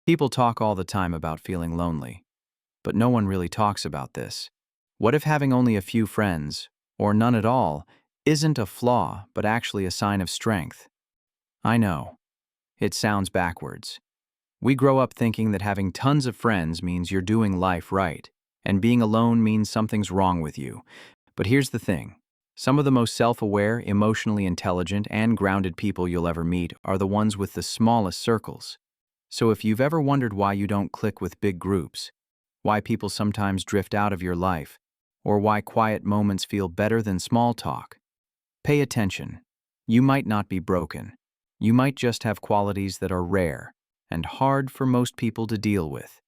People talk all the time about feeling lonely, but no one really talks about this. What if having only a few friends, or none at all, isn't a flaw but actually a sign of strength? I know, it sounds backwards. We grow up thinking that having tons of friends means you're doing life right, and being alone means something's wrong with you. But here's the thing. Some of the most self-aware, emotionally intelligent, and grounded people you'll ever meet are the ones with the smallest circles. So if you've ever wondered why you don't click with big groups, why people sometimes drift out of your life, or why quiet moments feel better than small talk, pay attention. You might not be broken. You might just have qualities that are rare and hard for most people to deal with.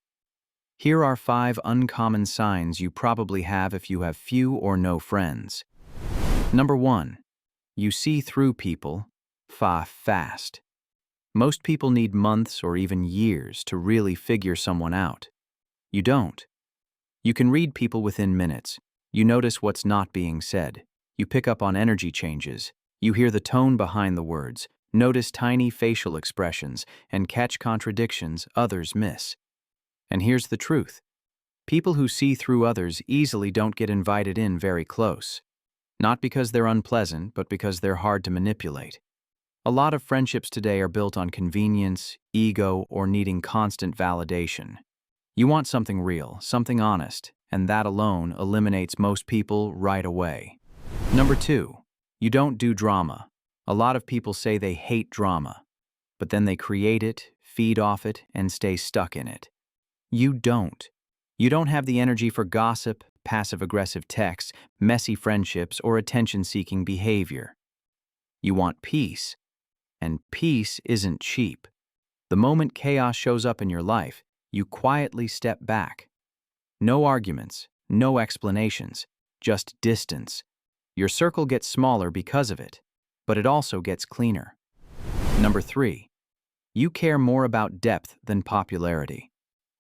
Here are 5 uncommon signs you probably have if you have few or no friends. Number 1. You see through people fast. Most people need months or even years to really figure someone out. You don't. You can read people within minutes. You notice what's not being said. You pick up on energy changes. You hear the tone behind the words, notice tiny facial expressions, and catch contradictions others miss. And here's the truth. People who see through others easily don't get invited in very close. Not because they're unpleasant, but because they're hard to manipulate. A lot of friendships today are built on convenience, ego, or needing constant validation. You want something real, something honest, and that alone eliminates most people right away. Number 2. You don't do drama. A lot of people say they hate drama, but then they create it, feed off it, and stay stuck in it. You don't. You don't have the energy for gossip, passive-aggressive texts, messy friendships, or attention-seeking behavior. You want peace, and peace isn't cheap. The moment chaos shows up in your life, you quietly step back. No arguments, no explanations, just distance. Your circle gets smaller because of it, but it also gets cleaner. Number 3. You care more about depth than popularity.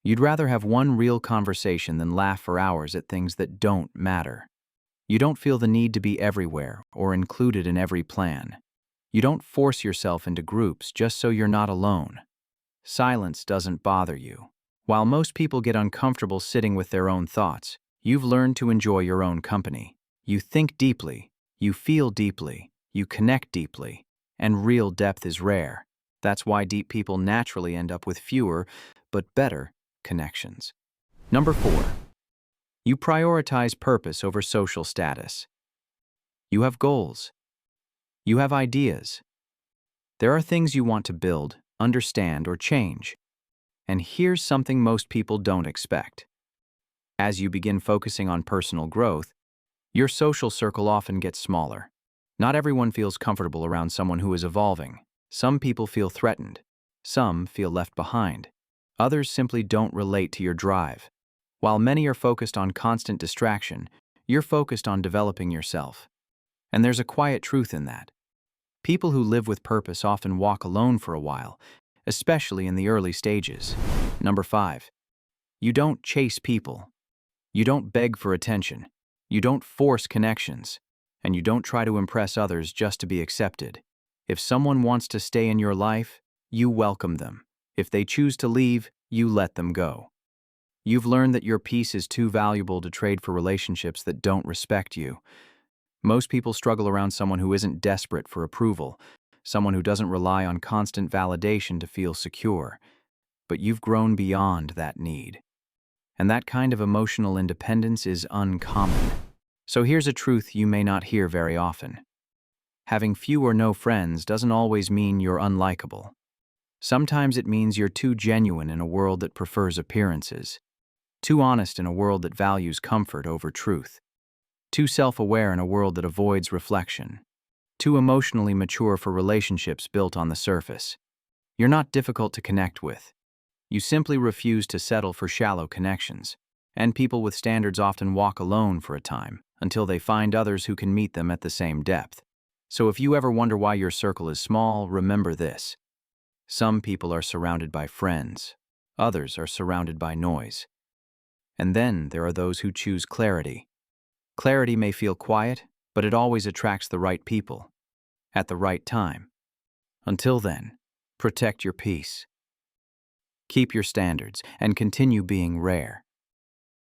You'd rather have one real conversation than laugh for hours at things that don't matter. You don't feel the need to be everywhere or included in every plan. You don't force yourself into groups just so you're not alone. Silence doesn't bother you. While most people get uncomfortable sitting with their own thoughts, you've learned to enjoy your own company. You think deeply, you feel deeply, you connect deeply, and real depth is rare. That's why deep people naturally end up with fewer, but better, connections. Number 4. You prioritize purpose over social status. You have goals. You have ideas. There are things you want to build, understand, or change. And here's something most people don't expect. As you begin focusing on personal growth, your social circle often gets smaller. Not everyone feels comfortable around someone who is evolving. Some people feel threatened. Some feel left behind. Others simply don't relate to your drive. While many are focused on constant distraction, you're focused on developing yourself. And there's a quiet truth in that. People who live with purpose often walk alone for a while, especially in the early stages. Number 5. You don't chase people. You don't beg for attention. You don't force connections. And you don't try to impress others just to be accepted. If someone wants to stay in your life, you welcome them. If they choose to leave, you let them go. You've learned that your peace is too valuable to trade for relationships that don't respect you. Most people struggle around someone who isn't desperate for approval, someone who doesn't rely on constant validation to feel secure. But you've grown beyond that need. And that kind of emotional independence is uncommon. So here's a truth you may not hear very often. Having few or no friends doesn't always mean you're unlikable. Sometimes it means you're too genuine in a world that prefers appearances, too honest in a world that values comfort over truth, too self-aware in a world that avoids reflection, too emotionally mature for relationships built on the surface. You're not difficult to connect with. You simply refuse to settle for shallow connections, and people with standards often walk alone for a time until they find others who can meet them at the same depth. So if you ever wonder why your circle is small, remember this. Some people are surrounded by friends. Others are surrounded by noise. And then there are those who choose clarity. Clarity may feel quiet, but it always attracts the right people, at the right time. Until then, protect your peace. Keep your standards and continue being rare.